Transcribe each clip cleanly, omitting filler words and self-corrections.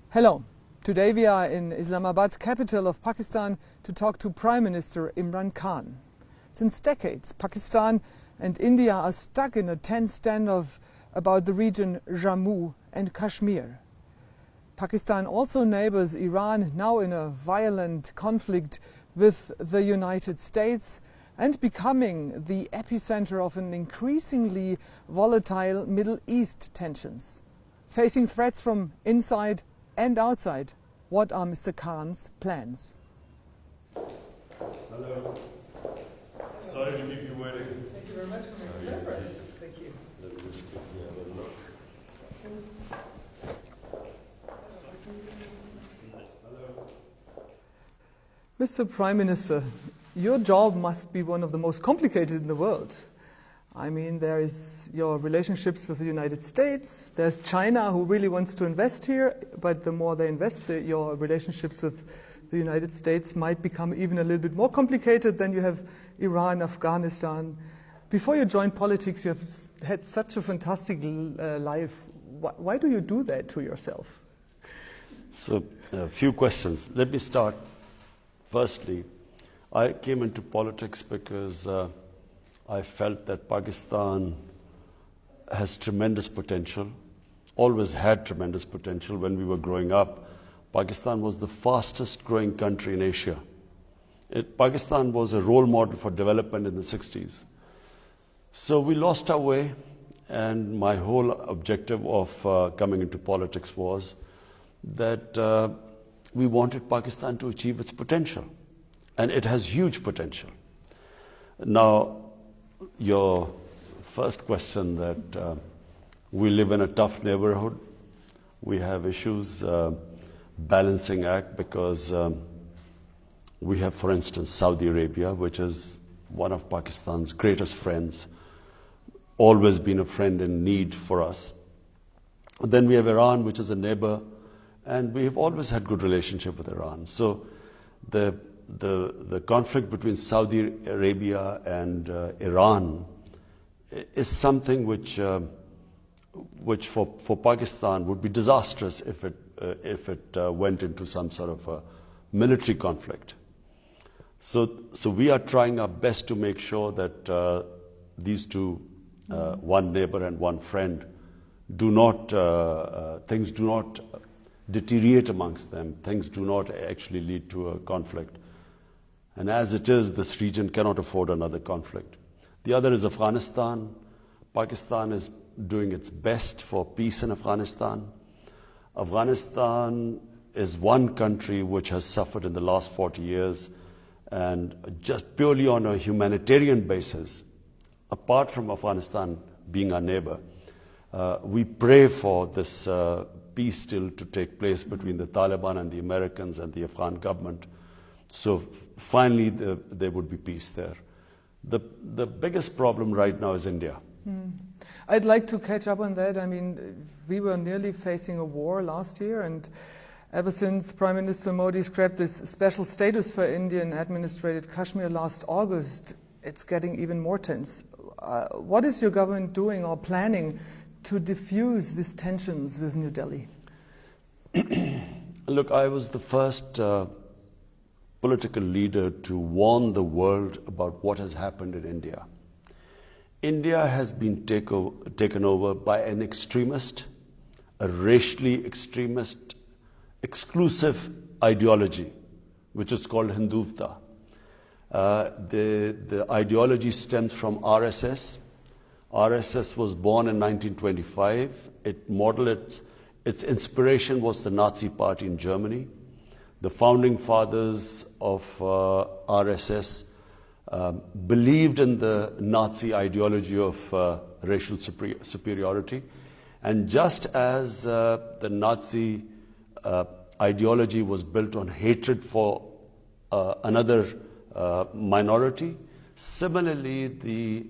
Hello. Today we are in Islamabad, capital of Pakistan, to talk to Prime Minister Imran Khan. Since decades, Pakistan and India are stuck in a tense standoff about the region Jammu and Kashmir. Pakistan also neighbors Iran, now in a violent conflict with the United States and becoming the epicenter of an increasingly volatile Middle East tensions. Facing threats from inside and outside, what are Mr. Khan's plans? Hello. Sorry to keep you waiting. Thank you very much for making time for us. Thank you. Let me just quickly have a look. Hello. Mr. Prime Minister, your job must be one of the most complicated in the world. I mean, there is your relationships with the United States, there's China who really wants to invest here, but the more they invest, your relationships with the United States might become even a little bit more complicated. Then you have Iran, Afghanistan. Before you joined politics, you have had such a fantastic life. Why do you do that to yourself? So, a few questions. Let me start. Firstly, I came into politics because I felt that Pakistan has tremendous potential, always had tremendous potential. When we were growing up, Pakistan was the fastest growing country in Asia. Pakistan was a role model for development in the 60s. So we lost our way, and my whole objective of coming into politics was that we wanted Pakistan to achieve its potential, and it has huge potential. Now, your first question that we live in a tough neighborhood. We have issues, balancing act, because we have, for instance, Saudi Arabia, which is one of Pakistan's greatest friends, always been a friend in need for us. Then we have Iran, which is a neighbor, and we have always had good relationship with Iran. So the conflict between Saudi Arabia and Iran is something which for Pakistan would be disastrous if it went into some sort of a military conflict. So we are trying our best to make sure that these two, one neighbor and one friend, things do not deteriorate amongst them. Things do not actually lead to a conflict. And as it is, this region cannot afford another conflict. The other is Afghanistan. Pakistan is doing its best for peace in Afghanistan. Afghanistan is one country which has suffered in the last 40 years, and just purely on a humanitarian basis, apart from Afghanistan being our neighbor, we pray for this peace still to take place between the Taliban and the Americans and the Afghan government. So finally, there would be peace there. The biggest problem right now is India. I'd like to catch up on that. I mean, we were nearly facing a war last year, and ever since Prime Minister Modi scrapped this special status for Indian-administrated Kashmir last August, it's getting even more tense. What is your government doing or planning to diffuse these tensions with New Delhi? Look, I was the first political leader to warn the world about what has happened in India. India has been taken over by an extremist, a racially extremist, exclusive ideology, which is called Hindutva. The ideology stems from RSS. RSS was born in 1925. Its inspiration was the Nazi Party in Germany. The founding fathers of RSS believed in the Nazi ideology of racial superiority. And just as the Nazi ideology was built on hatred for another minority, similarly the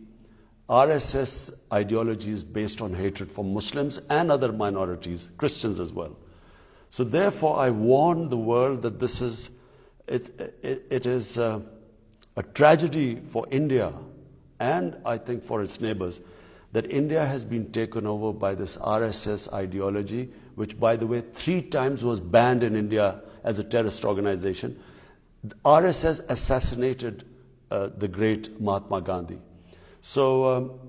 RSS ideology is based on hatred for Muslims and other minorities, Christians as well. So therefore, I warn the world that it is a tragedy for India and I think for its neighbors that India has been taken over by this RSS ideology, which, by the way, 3 times was banned in India as a terrorist organization. The RSS assassinated the great Mahatma Gandhi. So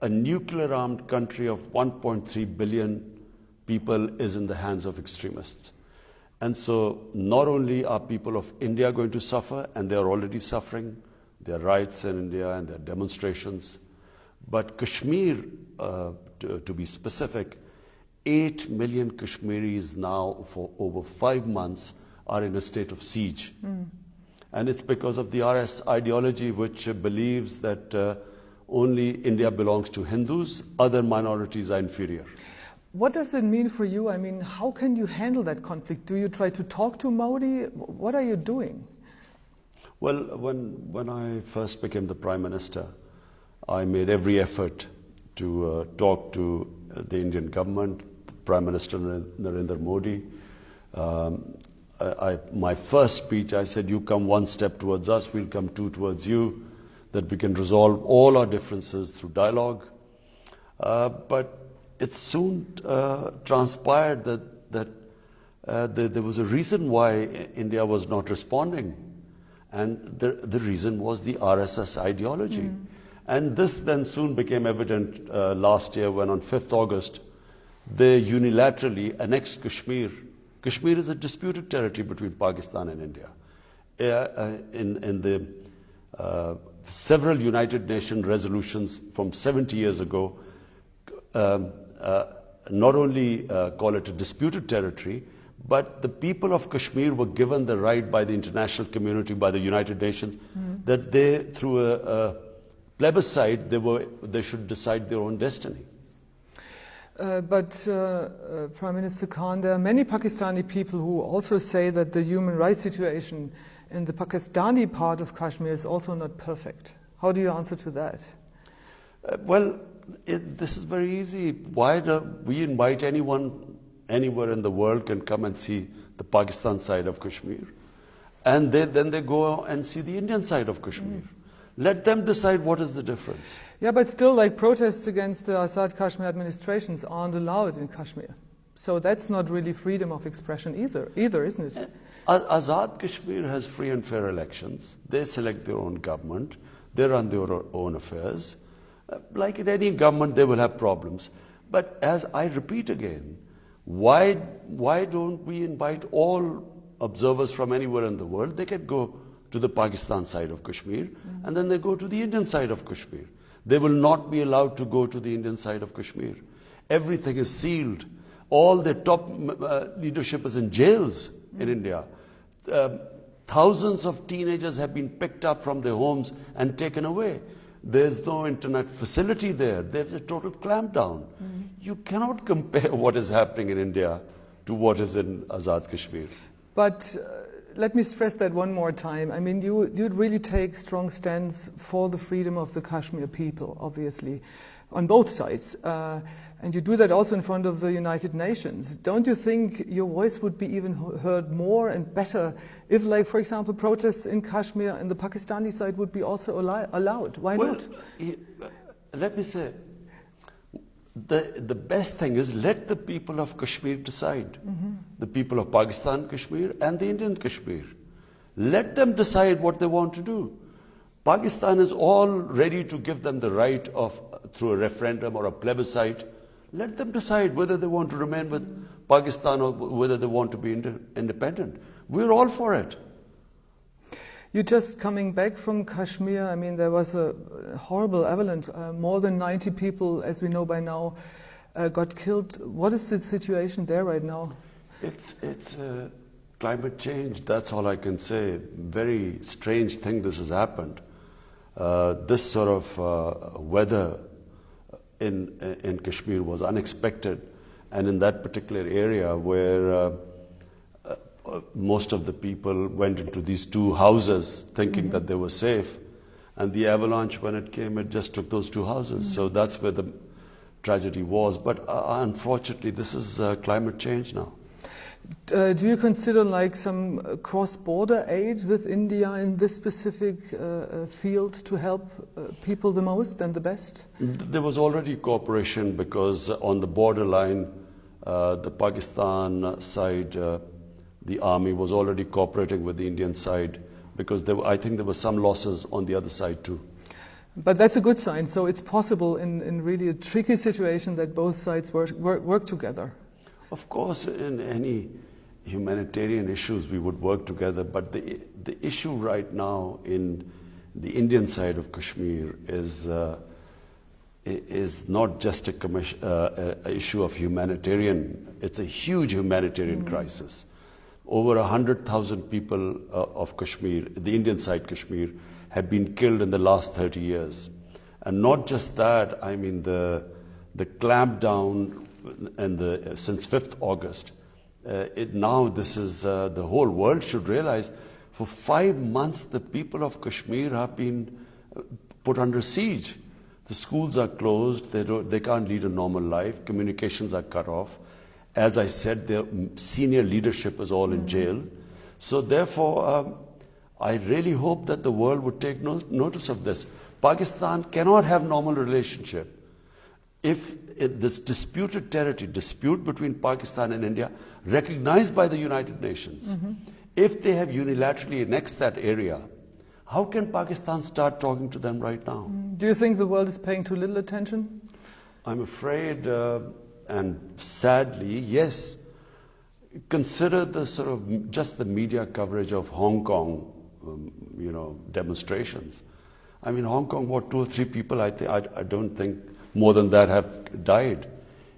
a nuclear-armed country of 1.3 billion people is in the hands of extremists. And so not only are people of India going to suffer, and they are already suffering, their rights in India and their demonstrations, but Kashmir, to be specific, 8 million Kashmiris now for over 5 months are in a state of siege. And it's because of the RS ideology, which believes that only India belongs to Hindus, other minorities are inferior. What does it mean for you? I mean, how can you handle that conflict? Do you try to talk to Modi? What are you doing? Well, when I first became the Prime Minister, I made every effort to talk to the Indian government, Prime Minister Narendra Modi. My first speech, I said, you come 1 step towards us, we'll come 2 towards you, that we can resolve all our differences through dialogue. But it soon transpired that there was a reason why India was not responding. And the reason was the RSS ideology. And this then soon became evident last year when on 5th August, they unilaterally annexed Kashmir. Kashmir is a disputed territory between Pakistan and India. In the several United Nations resolutions from 70 years ago, not only call it a disputed territory, but the people of Kashmir were given the right by the international community, by the United Nations, that they, through a plebiscite, they should decide their own destiny. But Prime Minister Khan, there are many Pakistani people who also say that the human rights situation in the Pakistani part of Kashmir is also not perfect. How do you answer to that? This is very easy. Why do we invite anyone anywhere in the world can come and see the Pakistan side of Kashmir? And then they go and see the Indian side of Kashmir. Let them decide what is the difference. Yeah, but still, like, protests against the Azad Kashmir administrations aren't allowed in Kashmir. So that's not really freedom of expression either, isn't it? Azad Kashmir has free and fair elections. They select their own government. They run their own affairs. Like in any government, they will have problems. But as I repeat again, why don't we invite all observers from anywhere in the world? They can go to the Pakistan side of Kashmir, and then they go to the Indian side of Kashmir. They will not be allowed to go to the Indian side of Kashmir. Everything is sealed. All the top leadership is in jails in India. Thousands of teenagers have been picked up from their homes and taken away. There's no internet facility there. There's a total clampdown. You cannot compare what is happening in India to what is in Azad Kashmir. But let me stress that one more time. I mean, you'd really take strong stands for the freedom of the Kashmir people, obviously, on both sides. And you do that also in front of the United Nations. Don't you think your voice would be even heard more and better if, like, for example, protests in Kashmir and the Pakistani side would be also allowed? Why not? Let me say, the best thing is let the people of Kashmir decide. The people of Pakistan Kashmir and the Indian Kashmir. Let them decide what they want to do. Pakistan is all ready to give them the right of, through a referendum or a plebiscite, let them decide whether they want to remain with Pakistan or whether they want to be independent. We're all for it. You're just coming back from Kashmir. I mean, there was a horrible avalanche. More than 90 people, as we know by now, got killed. What is the situation there right now? It's climate change. That's all I can say. Very strange thing this has happened. This sort of weather in Kashmir was unexpected, and in that particular area where most of the people went into these 2 houses thinking that they were safe, and the avalanche, when it came, it just took those 2 houses. So that's where the tragedy was. But unfortunately, this is climate change now. Do you consider like some cross-border aid with India in this specific field to help people the most and the best? There was already cooperation because on the borderline, the Pakistan side, the army was already cooperating with the Indian side because I think there were some losses on the other side too. But that's a good sign. So it's possible in really a tricky situation that both sides work together. Of course, in any humanitarian issues we would work together, but the issue right now in the Indian side of Kashmir is not just a issue of humanitarian, it's a huge humanitarian crisis. Over 100,000 people of Kashmir, the Indian side Kashmir, have been killed in the last 30 years. And not just that, I mean the clampdown and since 5th August, the whole world should realize for 5 months the people of Kashmir have been put under siege. The schools are closed, they can't lead a normal life, communications are cut off. As I said, their senior leadership is all in jail. So therefore, I really hope that the world would take notice of this. Pakistan cannot have normal relationship if this disputed territory, dispute between Pakistan and India, recognized by the United Nations, if they have unilaterally annexed that area, how can Pakistan start talking to them right now? Do you think the world is paying too little attention? I'm afraid, and sadly, yes. Consider the sort of just the media coverage of Hong Kong, demonstrations. I mean, Hong Kong, what, 2 or 3 people, I don't think more than that have died.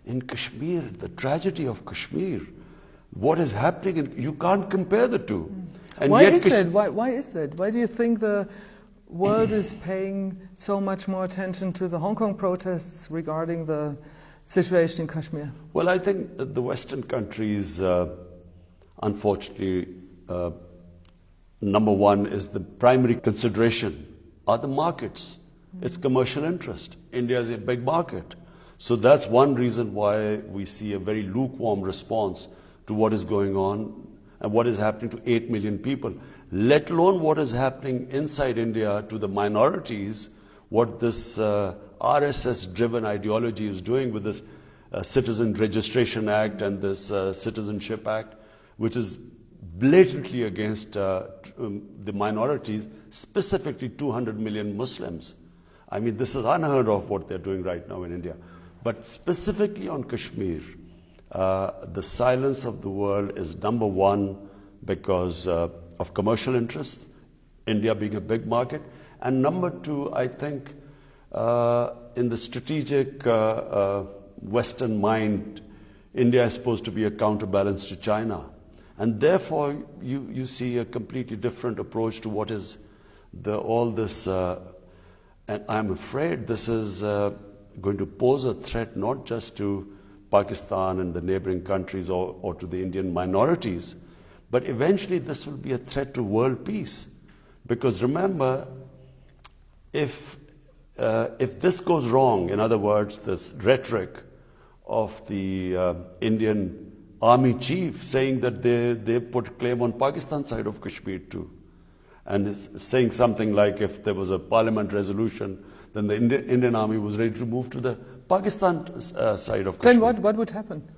In Kashmir, the tragedy of Kashmir, what is happening, you can't compare the two. And why yet is that? Why is that? Why do you think the world is paying so much more attention to the Hong Kong protests regarding the situation in Kashmir? Well, I think that the Western countries, unfortunately, number one is the primary consideration are the markets. It's commercial interest. India is a big market. So that's one reason why we see a very lukewarm response to what is going on and what is happening to 8 million people, let alone what is happening inside India to the minorities, what this RSS-driven ideology is doing with this Citizen Registration Act and this Citizenship Act, which is blatantly against the minorities, specifically 200 million Muslims. I mean, this is unheard of what they're doing right now in India. But specifically on Kashmir, the silence of the world is number one because of commercial interests, India being a big market, and number two, I think, in the strategic Western mind, India is supposed to be a counterbalance to China. And therefore, you see a completely different approach to what is all this. And I'm afraid this is going to pose a threat not just to Pakistan and the neighboring countries or to the Indian minorities, but eventually this will be a threat to world peace. Because remember, if this goes wrong, in other words, this rhetoric of the Indian army chief saying that they put claim on Pakistan side of Kashmir too, and is saying something like if there was a parliament resolution, then the Indian army was ready to move to the Pakistan side of Kashmir. Then what would happen?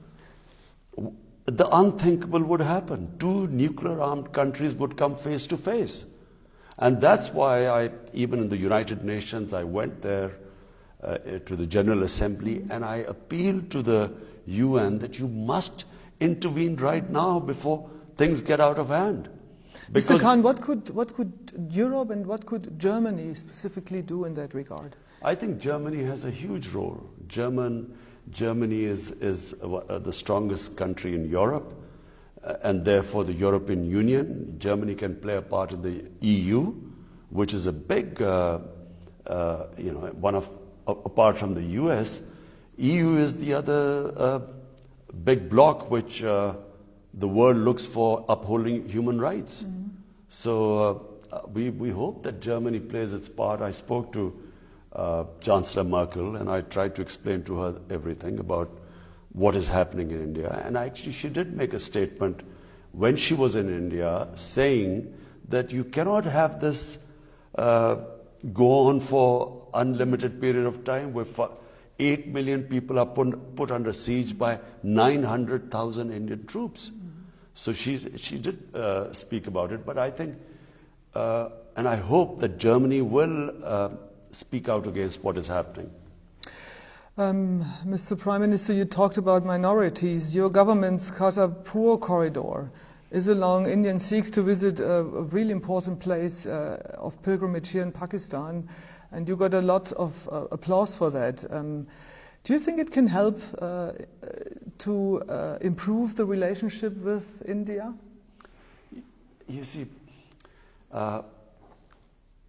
The unthinkable would happen. 2 nuclear-armed countries would come face to face. And that's why even in the United Nations, I went there to the General Assembly and I appealed to the UN that you must intervene right now before things get out of hand. Mr. Khan, what could Europe and what could Germany specifically do in that regard? I think Germany has a huge role. Germany is the strongest country in Europe, and therefore the European Union. Germany can play a part in the EU, which is a big, apart from the US, EU is the other big bloc which the world looks for upholding human rights. Mm-hmm. So we hope that Germany plays its part. I spoke to Chancellor Merkel and I tried to explain to her everything about what is happening in India. And actually, she did make a statement when she was in India saying that you cannot have this go on for unlimited period of time where 8 million people are put under siege by 900,000 Indian troops. So she did speak about it, but I think, and I hope that Germany will speak out against what is happening. Mr. Prime Minister, you talked about minorities. Your government's Kartarpur corridor is along Indian Sikhs to visit a really important place of pilgrimage here in Pakistan, and you got a lot of applause for that. Do you think it can help to improve the relationship with India? You see, I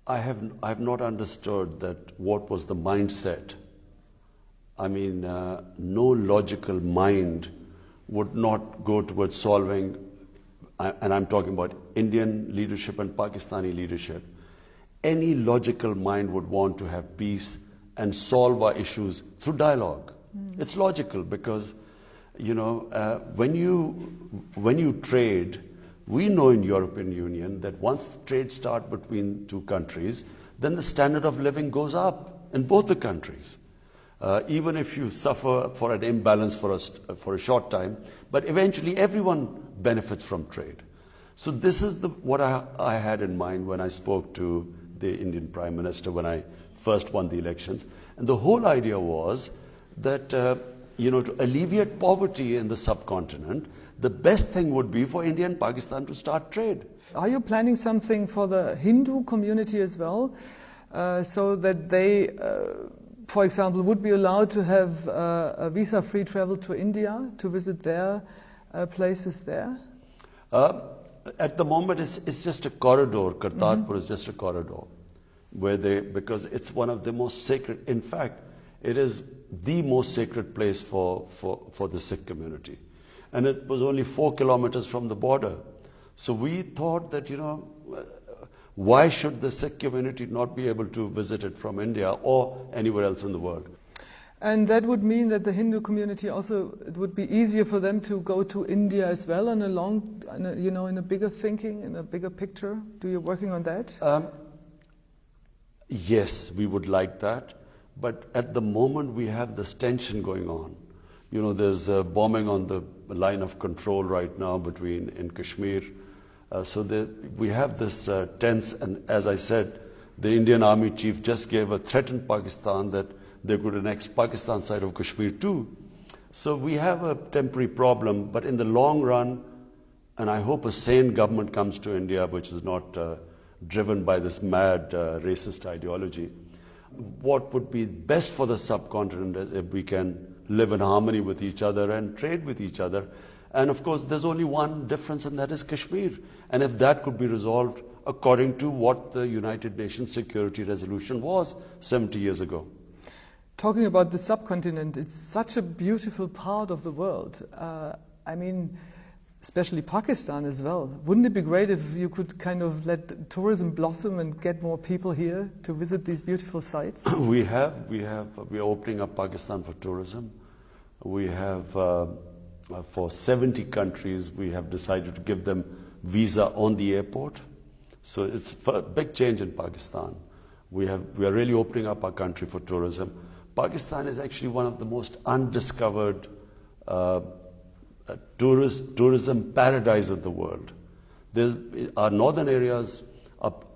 have not understood that what was the mindset. I mean, no logical mind would not go towards solving, and I'm talking about Indian leadership and Pakistani leadership. Any logical mind would want to have peace and solve our issues through dialogue. It's logical because, when you trade, we know in European Union that once trade starts between two countries, then the standard of living goes up in both the countries. Even if you suffer for an imbalance for a short time, but eventually everyone benefits from trade. So this is what I had in mind when I spoke to the Indian Prime Minister when I first won the elections. And the whole idea was that, to alleviate poverty in the subcontinent, the best thing would be for India and Pakistan to start trade. Are you planning something for the Hindu community as well, so that they, for example, would be allowed to have a visa-free travel to India to visit their places there? At the moment, it's just a corridor. Kartarpur is just a corridor, because it's one of the most sacred. In fact, it is the most sacred place for the Sikh community, and it was only 4 kilometers from the border. So we thought that why should the Sikh community not be able to visit it from India or anywhere else in the world? And that would mean that the Hindu community also, it would be easier for them to go to India as well in a bigger thinking, in a bigger picture. Do you working on that? Yes, we would like that. But at the moment we have this tension going on. There's bombing on the line of control right now in Kashmir. So we have this tense, and as I said, the Indian Army chief just gave a threat in Pakistan that they could annex Pakistan side of Kashmir too. So we have a temporary problem, but in the long run, and I hope a sane government comes to India which is not driven by this mad racist ideology. What would be best for the subcontinent is if we can live in harmony with each other and trade with each other. And of course, there's only one difference, and that is Kashmir. And if that could be resolved according to what the United Nations Security Resolution was 70 years ago. Talking about the subcontinent, it's such a beautiful part of the world. Especially Pakistan as well. Wouldn't it be great if you could kind of let tourism blossom and get more people here to visit these beautiful sites? We are opening up Pakistan for tourism. We have, for 70 countries, we have decided to give them visa on the airport. So it's a big change in Pakistan. We are really opening up our country for tourism. Pakistan is actually one of the most undiscovered tourism paradise of the world. Our northern areas,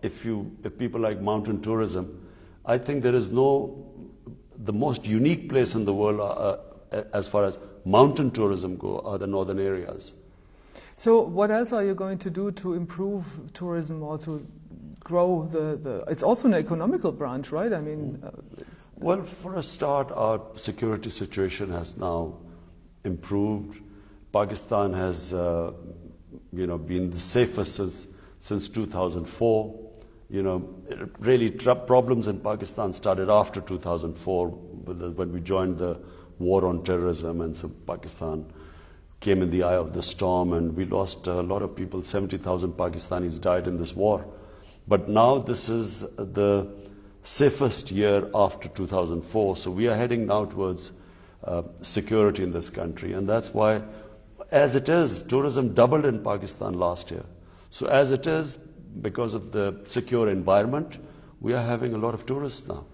if people like mountain tourism, I think there is the most unique place in the world as far as mountain tourism go are the northern areas. So what else are you going to do to improve tourism or to grow it's also an economical branch, right? Well, for a start, our security situation has now improved. Pakistan has been the safest since 2004. Really problems in Pakistan started after 2004 when we joined the war on terrorism, and so Pakistan came in the eye of the storm, and we lost a lot of people. 70,000 Pakistanis died in this war. But now this is the safest year after 2004, so we are heading now towards security in this country. And that's why, as it is, tourism doubled in Pakistan last year. So as it is, because of the secure environment, we are having a lot of tourists now.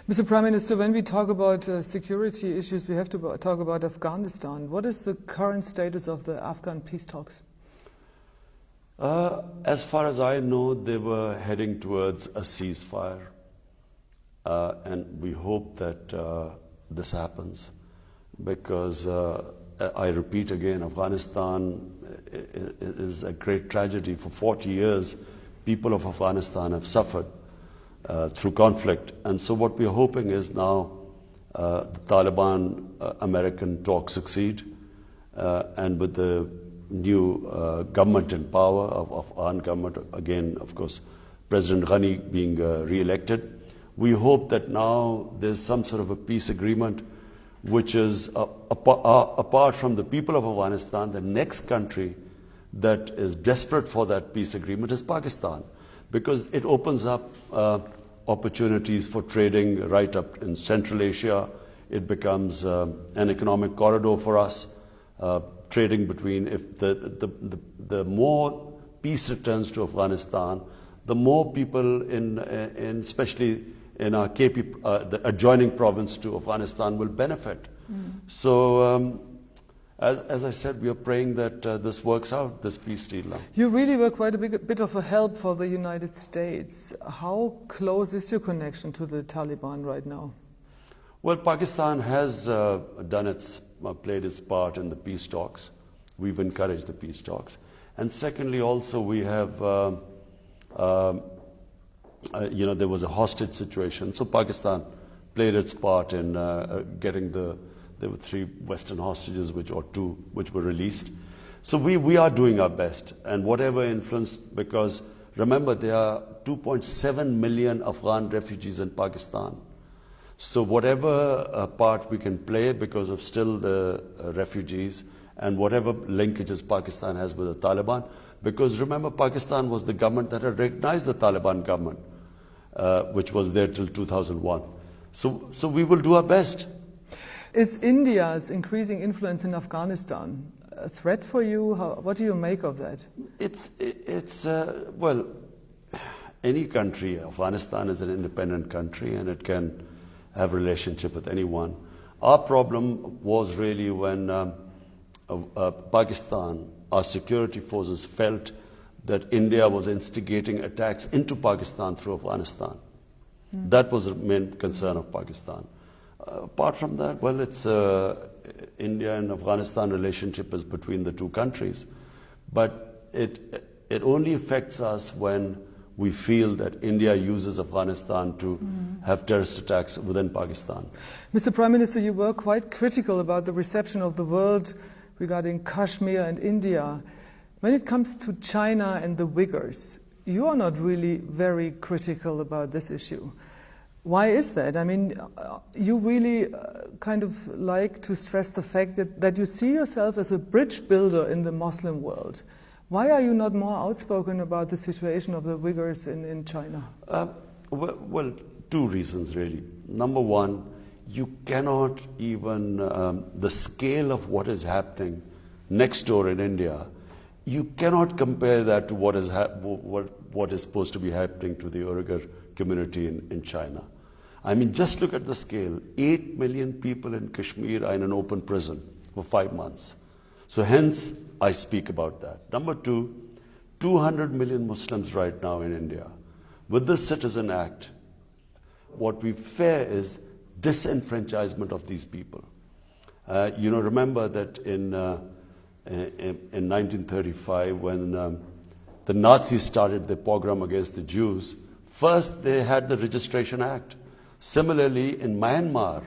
Mr. Prime Minister, when we talk about security issues, we have to talk about Afghanistan. What is the current status of the Afghan peace talks? As far as I know, they were heading towards a ceasefire. And we hope that this happens. Because, I repeat again, Afghanistan is a great tragedy. For 40 years, people of Afghanistan have suffered through conflict. And so what we're hoping is now the Taliban-American talks succeed, and with the new government in power of Afghan government, again, of course, President Ghani being re-elected, we hope that now there's some sort of a peace agreement which is apart from the people of Afghanistan. The next country that is desperate for that peace agreement is Pakistan, because it opens up opportunities for trading right up in Central Asia. It becomes an economic corridor for us, trading between, if the more peace returns to Afghanistan, the more people in especially in our the adjoining province to Afghanistan will benefit. So, as I said, we are praying that this works out, this peace deal now. You really were quite a bit of a help for the United States. How close is your connection to the Taliban right now? Well, Pakistan has played its part in the peace talks. We've encouraged the peace talks. And secondly, also, we have, there was a hostage situation. So Pakistan played its part in getting there were 3 Western hostages, which were released. So we are doing our best, and whatever influence, because remember, there are 2.7 million Afghan refugees in Pakistan. So whatever part we can play, because of still the refugees, and whatever linkages Pakistan has with the Taliban, because remember, Pakistan was the government that had recognized the Taliban government, which was there till 2001. So we will do our best. Is India's increasing influence in Afghanistan a threat for you? What do you make of that? Well, any country, Afghanistan is an independent country, and it can have relationship with anyone. Our problem was really when Pakistan, our security forces felt that India was instigating attacks into Pakistan through Afghanistan. That was the main concern of Pakistan. Apart from that, well, it's India and Afghanistan relationship is between the 2 countries, but it only affects us when we feel that India uses Afghanistan to have terrorist attacks within Pakistan. Mr. Prime Minister, you were quite critical about the reception of the world regarding Kashmir and India. When it comes to China and the Uyghurs, you are not really very critical about this issue. Why is that? I mean, you really kind of like to stress the fact that you see yourself as a bridge builder in the Muslim world. Why are you not more outspoken about the situation of the Uyghurs in China? Well, 2 reasons really. Number one, you cannot even, the scale of what is happening next door in India, you cannot compare that to what is supposed to be happening to the Uyghur community in China. I mean, just look at the scale. 8 million people in Kashmir are in an open prison for 5 months. So hence, I speak about that. Number 2, 200 million Muslims right now in India. With this Citizen Act, what we fear is disenfranchisement of these people. Remember that in 1935, when the Nazis started the pogrom against the Jews, first they had the Registration Act. Similarly, in Myanmar,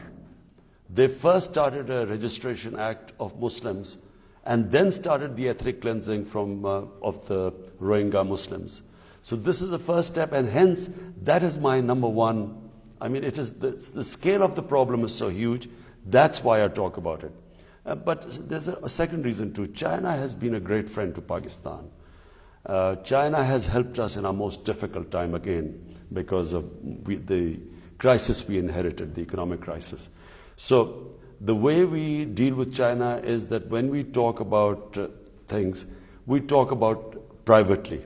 they first started a Registration Act of Muslims and then started the ethnic cleansing of the Rohingya Muslims. So this is the first step, and hence that is my number one. I mean, it is the scale of the problem is so huge. That's why I talk about it. But there's a second reason too. China has been a great friend to Pakistan. China has helped us in our most difficult time again because of the crisis we inherited, the economic crisis. So the way we deal with China is that when we talk about things, we talk about privately.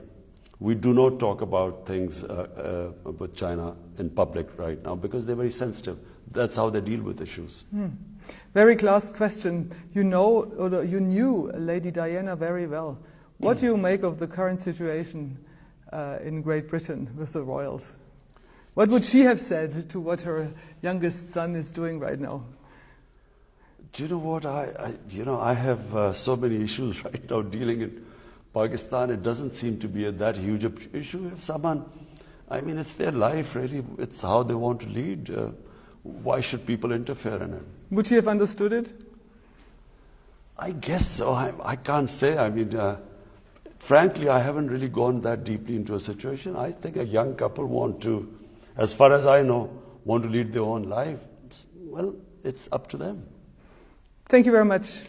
We do not talk about things with China in public right now because they're very sensitive. That's how they deal with issues. Very last question. You know, or you knew Lady Diana very well. What do you make of the current situation in Great Britain with the royals? What would she have said to what her youngest son is doing right now? Do you know what? I have so many issues right now dealing in Pakistan. It doesn't seem to be that huge an issue. If someone, I mean, it's their life, really. It's how they want to lead. Why should people interfere in it? Would she have understood it? I guess so. I can't say. I mean, frankly, I haven't really gone that deeply into a situation. I think a young couple want to, as far as I know, want to lead their own life. Well, it's up to them. Thank you very much.